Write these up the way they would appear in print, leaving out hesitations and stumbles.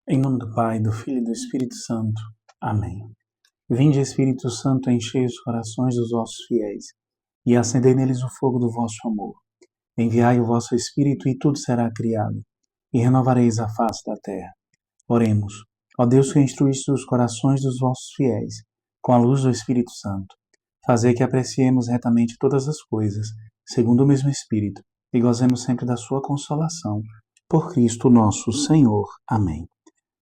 Em nome do Pai, do Filho e do Espírito Santo. Amém. Vinde, Espírito Santo, enchei os corações dos vossos fiéis e acendei neles o fogo do vosso amor. Enviai o vosso Espírito e tudo será criado, e renovareis a face da terra. Oremos. Ó Deus que instruíste os corações dos vossos fiéis, com a luz do Espírito Santo, fazei que apreciemos retamente todas as coisas, segundo o mesmo Espírito, e gozemos sempre da sua consolação. Por Cristo nosso Senhor. Amém.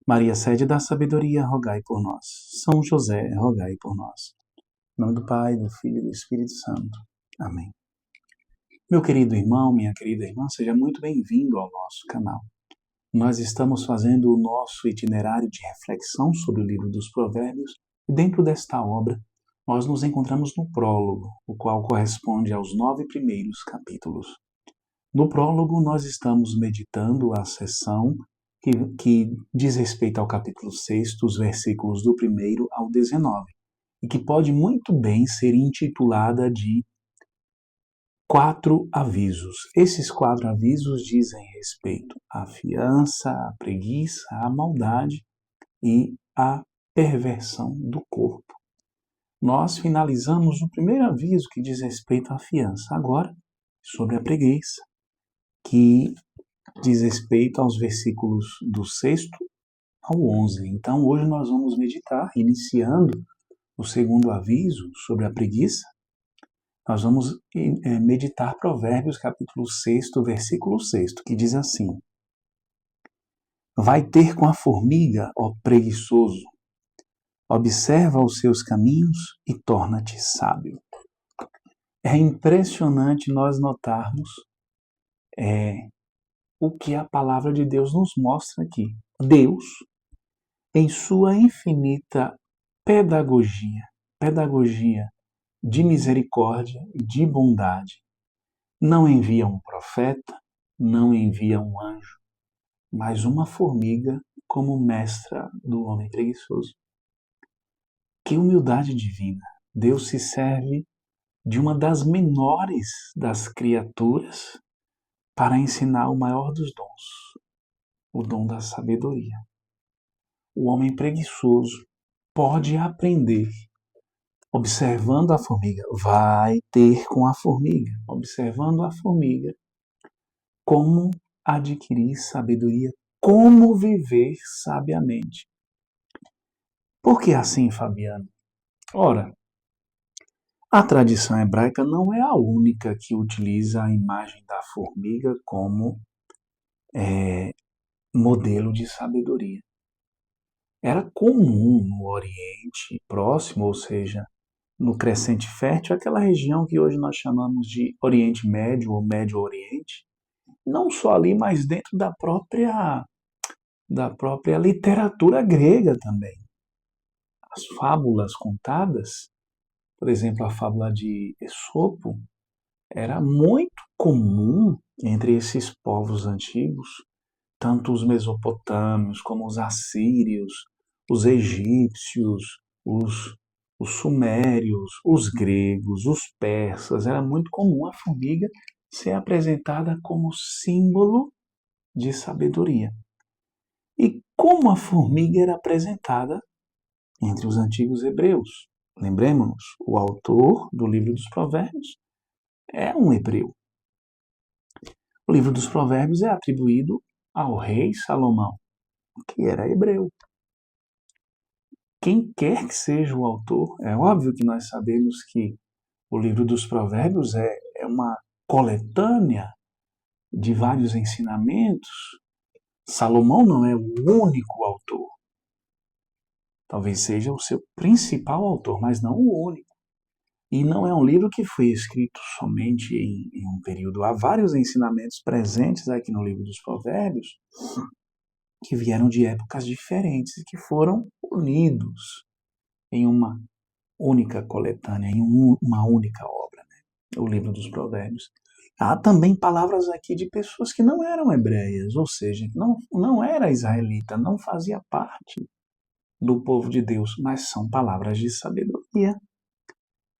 Maria, sede da sabedoria, rogai por nós. São José, rogai por nós. Em nome do Pai, do Filho e do Espírito Santo. Amém. Meu querido irmão, minha querida irmã, seja muito bem-vindo ao nosso canal. Nós estamos fazendo o nosso itinerário de reflexão sobre o livro dos Provérbios e dentro desta obra nós nos encontramos no prólogo, o qual corresponde aos 9 primeiros capítulos. No prólogo nós estamos meditando a sessão que diz respeito ao capítulo 6, dos versículos do 1º ao 19, e que pode muito bem ser intitulada de 4 avisos. Esses 4 avisos dizem respeito à fiança, à preguiça, à maldade e à perversão do corpo. Nós finalizamos o primeiro aviso que diz respeito à fiança, agora sobre a preguiça, que diz respeito aos versículos do 6º ao 11. Então, hoje nós vamos meditar, iniciando o segundo aviso sobre a preguiça, nós vamos meditar Provérbios, capítulo 6, versículo 6, que diz assim: Vai ter com a formiga, ó preguiçoso, observa os seus caminhos e torna-te sábio. É impressionante nós notarmos o que a palavra de Deus nos mostra aqui. Deus, em sua infinita pedagogia de misericórdia e de bondade, não envia um profeta, não envia um anjo, mas uma formiga como mestra do homem preguiçoso. Que humildade divina! Deus se serve de uma das menores das criaturas para ensinar o maior dos dons, o dom da sabedoria. O homem preguiçoso pode aprender observando a formiga, vai ter com a formiga, observando a formiga, como adquirir sabedoria, como viver sabiamente. Por que assim, Fabiano? Ora, a tradição hebraica não é a única que utiliza a imagem da formiga como modelo de sabedoria. Era comum no Oriente Próximo, ou seja, no Crescente Fértil, aquela região que hoje nós chamamos de Oriente Médio ou Médio Oriente, não só ali, mas dentro da própria literatura grega também. As fábulas contadas, por exemplo, a fábula de Esopo, era muito comum entre esses povos antigos, tanto os mesopotâmios como os assírios, os egípcios, os sumérios, os gregos, os persas. Era muito comum a formiga ser apresentada como símbolo de sabedoria. E como a formiga era apresentada entre os antigos hebreus? Lembremos-nos, o autor do livro dos Provérbios é um hebreu. O livro dos Provérbios é atribuído ao rei Salomão, que era hebreu. Quem quer que seja o autor, é óbvio que nós sabemos que o livro dos Provérbios é uma coletânea de vários ensinamentos. Salomão não é o único autor. Talvez seja o seu principal autor, mas não o único. E não é um livro que foi escrito somente em um período. Há vários ensinamentos presentes aqui no livro dos Provérbios que vieram de épocas diferentes e que foram unidos em uma única coletânea, em uma única obra, né? O livro dos Provérbios. Há também palavras aqui de pessoas que não eram hebreias, ou seja, não era israelita, não fazia parte do povo de Deus, mas são palavras de sabedoria.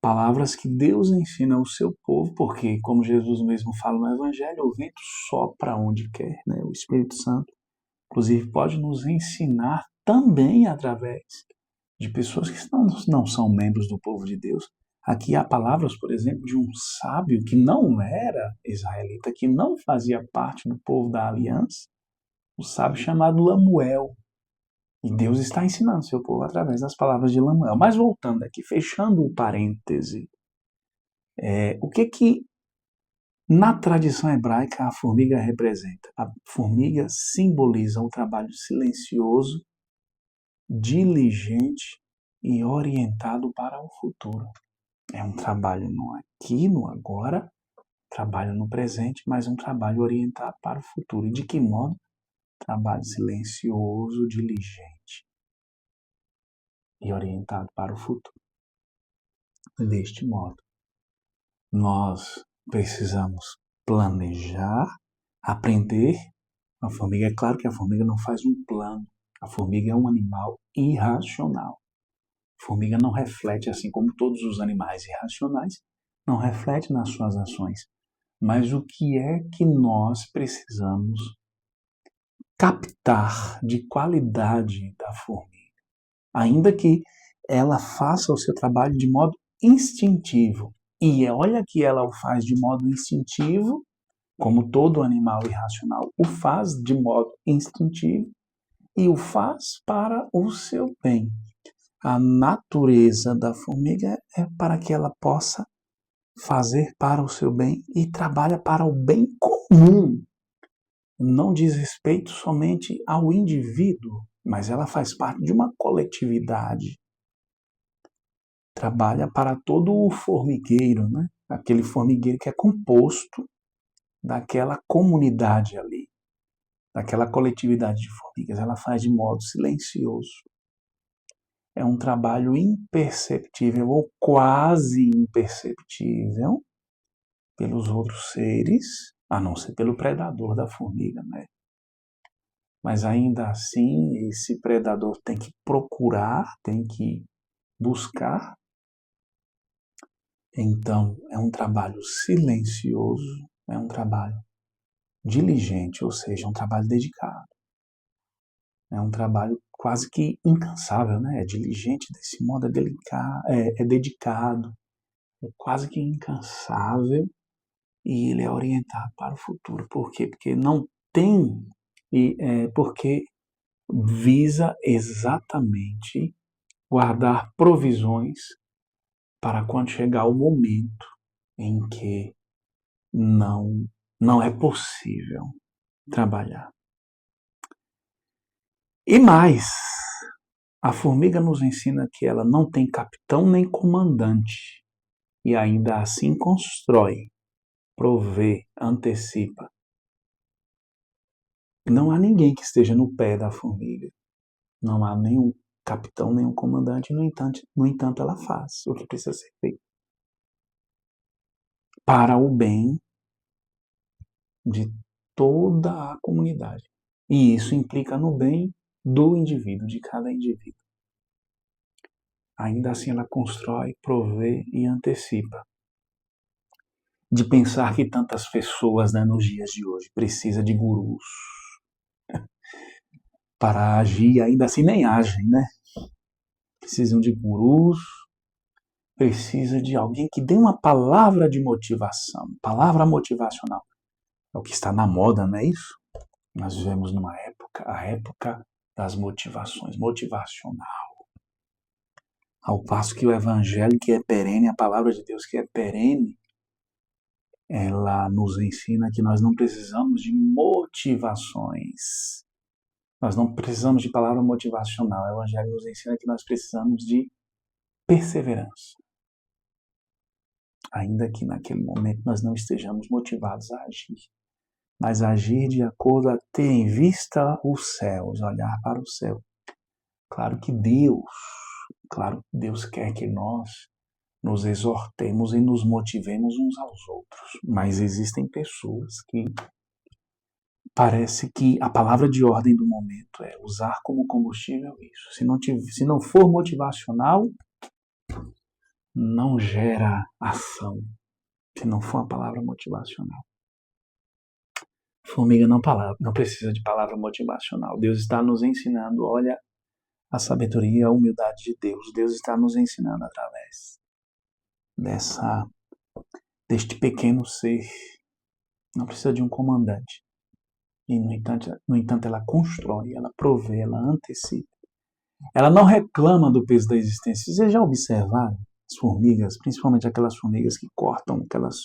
Palavras que Deus ensina ao seu povo, porque, como Jesus mesmo fala no Evangelho, o vento sopra onde quer, né? O Espírito Santo Inclusive, pode nos ensinar também através de pessoas que não são membros do povo de Deus. Aqui há palavras, por exemplo, de um sábio que não era israelita, que não fazia parte do povo da aliança, um sábio chamado Lamuel. E Deus está ensinando seu povo através das palavras de Lamuel. Mas voltando aqui, fechando o parêntese, o que na tradição hebraica a formiga representa? A formiga simboliza o trabalho silencioso, diligente e orientado para o futuro. É um trabalho no aqui, no agora, trabalho no presente, mas um trabalho orientado para o futuro. E de que modo? Trabalho silencioso, diligente e orientado para o futuro. Deste modo, nós precisamos planejar, aprender. A formiga, é claro que a formiga não faz um plano. A formiga é um animal irracional. A formiga não reflete, assim como todos os animais irracionais, não reflete nas suas ações. Mas o que é que nós precisamos captar de qualidade da formiga? Ainda que ela faça o seu trabalho de modo instintivo. E olha que ela o faz de modo instintivo, como todo animal irracional o faz de modo instintivo, e o faz para o seu bem. A natureza da formiga é para que ela possa fazer para o seu bem e trabalha para o bem comum. Não diz respeito somente ao indivíduo, mas ela faz parte de uma coletividade. Trabalha para todo o formigueiro, né? Aquele formigueiro que é composto daquela comunidade ali, daquela coletividade de formigas. Ela faz de modo silencioso. É um trabalho imperceptível ou quase imperceptível pelos outros seres, a não ser pelo predador da formiga, né? Mas ainda assim, esse predador tem que procurar, tem que buscar. Então, é um trabalho silencioso, é um trabalho diligente, ou seja, um trabalho dedicado. É um trabalho quase que incansável, né? É diligente desse modo, é dedicado, é quase que incansável e ele é orientado para o futuro. Por quê? Porque não tem, porque visa exatamente guardar provisões para quando chegar o momento em que não é possível trabalhar. E mais, a formiga nos ensina que ela não tem capitão nem comandante e ainda assim constrói, provê, antecipa. Não há ninguém que esteja no pé da formiga. Não há nenhum capitão, nenhum comandante, no entanto ela faz o que precisa ser feito para o bem de toda a comunidade. E isso implica no bem do indivíduo, de cada indivíduo. Ainda assim ela constrói, provê e antecipa. De pensar que tantas pessoas, né, nos dias de hoje precisam de gurus para agir, e ainda assim nem agem, né? Precisam de gurus, precisa de alguém que dê uma palavra de motivação, palavra motivacional. É o que está na moda, não é isso? Nós vivemos numa época, a época das motivações, motivacional. Ao passo que o evangelho, que é perene, a palavra de Deus que é perene, ela nos ensina que nós não precisamos de motivações. Nós não precisamos de palavra motivacional. O evangelho nos ensina que nós precisamos de perseverança. Ainda que naquele momento nós não estejamos motivados a agir, mas agir de acordo a ter em vista os céus, olhar para o céu. Claro que Deus quer que nós nos exortemos e nos motivemos uns aos outros, mas existem pessoas que parece que a palavra de ordem do momento é usar como combustível isso. Se não for motivacional, não gera ação. Se não for a palavra motivacional. Formiga não precisa de palavra motivacional. Deus está nos ensinando, olha a sabedoria e a humildade de Deus. Deus está nos ensinando através deste pequeno ser. Não precisa de um comandante. E, no entanto, ela constrói, ela provê, ela antecipa. Ela não reclama do peso da existência. Vocês já observaram as formigas, principalmente aquelas formigas que cortam aquelas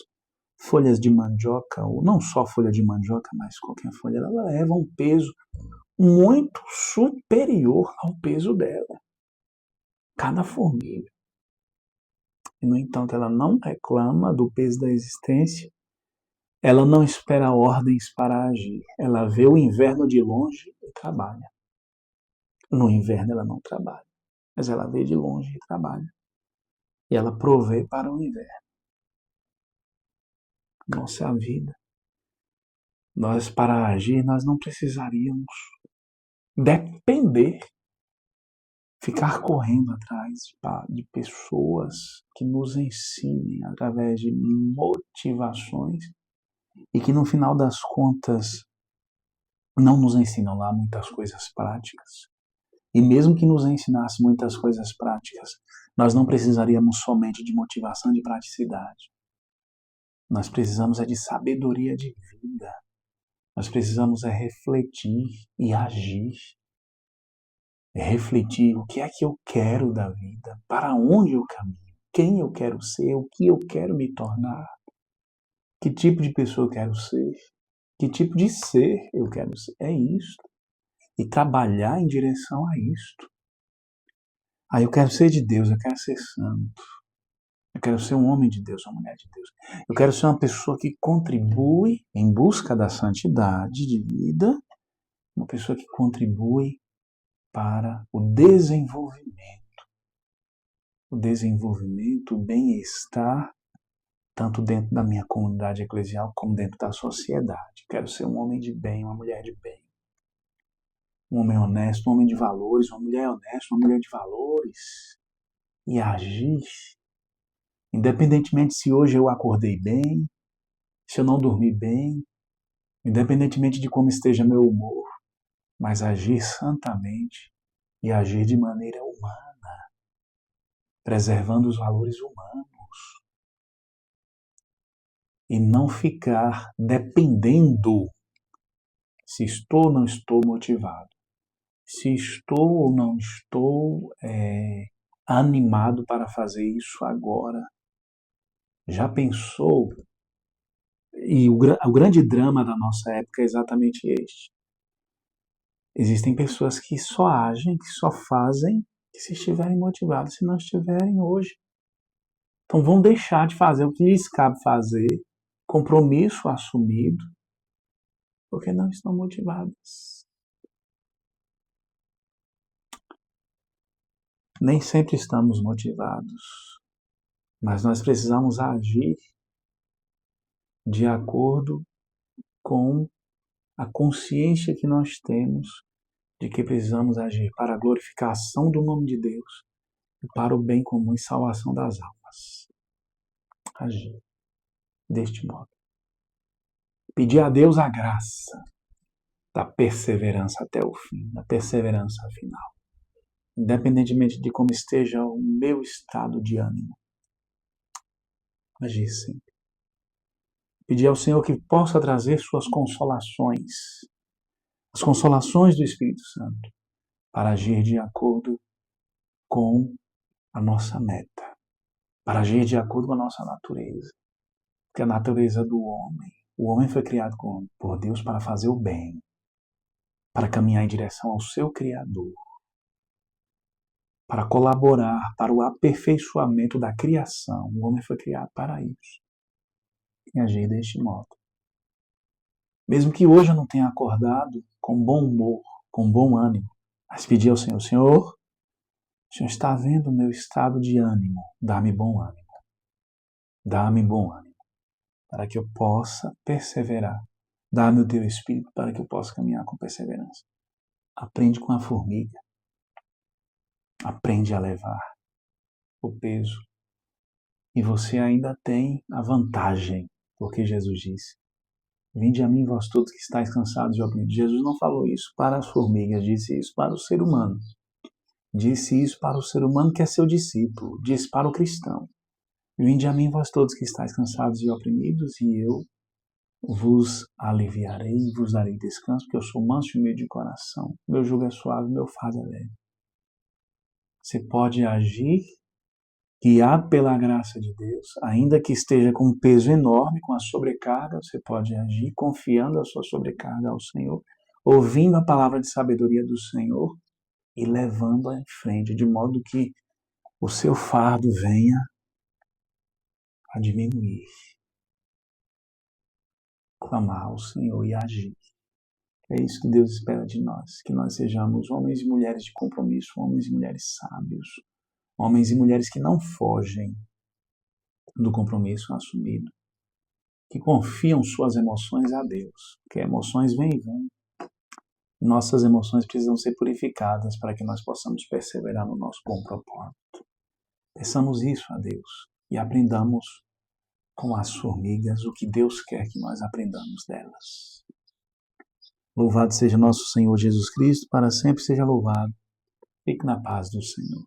folhas de mandioca, ou não só folha de mandioca, mas qualquer folha, ela leva um peso muito superior ao peso dela. Cada formiga. E, no entanto, ela não reclama do peso da existência. Ela não espera ordens para agir. Ela vê o inverno de longe e trabalha. No inverno ela não trabalha, mas ela vê de longe e trabalha. E ela provê para o inverno. Nossa vida. Nós, para agir, nós não precisaríamos depender, ficar correndo atrás de pessoas que nos ensinem através de motivações e que, no final das contas, não nos ensinam lá muitas coisas práticas. E mesmo que nos ensinasse muitas coisas práticas, nós não precisaríamos somente de motivação e de praticidade. Nós precisamos de sabedoria de vida. Nós precisamos refletir e agir. Refletir o que é que eu quero da vida, para onde eu caminho, quem eu quero ser, o que eu quero me tornar, que tipo de pessoa eu quero ser, que tipo de ser eu quero ser. É isto. E trabalhar em direção a isto. Eu quero ser de Deus, eu quero ser santo. Eu quero ser um homem de Deus, uma mulher de Deus. Eu quero ser uma pessoa que contribui em busca da santidade de vida, uma pessoa que contribui para o desenvolvimento, o bem-estar, tanto dentro da minha comunidade eclesial como dentro da sociedade. Quero ser um homem de bem, uma mulher de bem. Um homem honesto, um homem de valores, uma mulher honesta, uma mulher de valores. E agir, independentemente se hoje eu acordei bem, se eu não dormi bem, independentemente de como esteja meu humor, mas agir santamente e agir de maneira humana, preservando os valores humanos e não ficar dependendo se estou ou não estou motivado, se estou ou não estou animado para fazer isso agora. Já pensou? E o grande drama da nossa época é exatamente este. Existem pessoas que só agem, que só fazem se estiverem motivados, se não estiverem hoje. Então vão deixar de fazer o que lhes cabe fazer, compromisso assumido, porque não estão motivados. Nem sempre estamos motivados, mas nós precisamos agir de acordo com a consciência que nós temos de que precisamos agir para a glorificação do nome de Deus e para o bem comum e salvação das almas. Agir deste modo. Pedir a Deus a graça da perseverança até o fim, da perseverança final. Independentemente de como esteja o meu estado de ânimo. Agir sempre. Pedir ao Senhor que possa trazer suas consolações, as consolações do Espírito Santo, para agir de acordo com a nossa meta, para agir de acordo com a nossa natureza. Porque a natureza do homem, o homem foi criado por Deus para fazer o bem, para caminhar em direção ao seu Criador, para colaborar para o aperfeiçoamento da criação. O homem foi criado para isso. E agir deste modo. Mesmo que hoje eu não tenha acordado com bom humor, com bom ânimo, mas pedir ao Senhor, Senhor, o Senhor está vendo o meu estado de ânimo, dá-me bom ânimo. Dá-me bom ânimo, para que eu possa perseverar. Dá-me o teu Espírito para que eu possa caminhar com perseverança. Aprende com a formiga. Aprende a levar o peso. E você ainda tem a vantagem, porque Jesus disse, Vinde a mim, vós todos que estáis cansados e oprimidos. Jesus não falou isso para as formigas, disse isso para o ser humano. Disse isso para o ser humano que é seu discípulo, disse para o cristão. Vinde a mim, vós todos que estáis cansados e oprimidos, e eu vos aliviarei e vos darei descanso, porque eu sou manso e humilde de coração. Meu jugo é suave, meu fardo é leve. Você pode agir, guiado pela graça de Deus, ainda que esteja com um peso enorme, com a sobrecarga, você pode agir confiando a sua sobrecarga ao Senhor, ouvindo a palavra de sabedoria do Senhor e levando-a em frente, de modo que o seu fardo venha a diminuir. Clamar ao Senhor e agir. É isso que Deus espera de nós, que nós sejamos homens e mulheres de compromisso, homens e mulheres sábios, homens e mulheres que não fogem do compromisso assumido, que confiam suas emoções a Deus, porque emoções vêm e vêm. Nossas emoções precisam ser purificadas para que nós possamos perseverar no nosso bom propósito. Peçamos isso a Deus e aprendamos com as formigas o que Deus quer que nós aprendamos delas. Louvado seja nosso Senhor Jesus Cristo, para sempre seja louvado. Fique na paz do Senhor.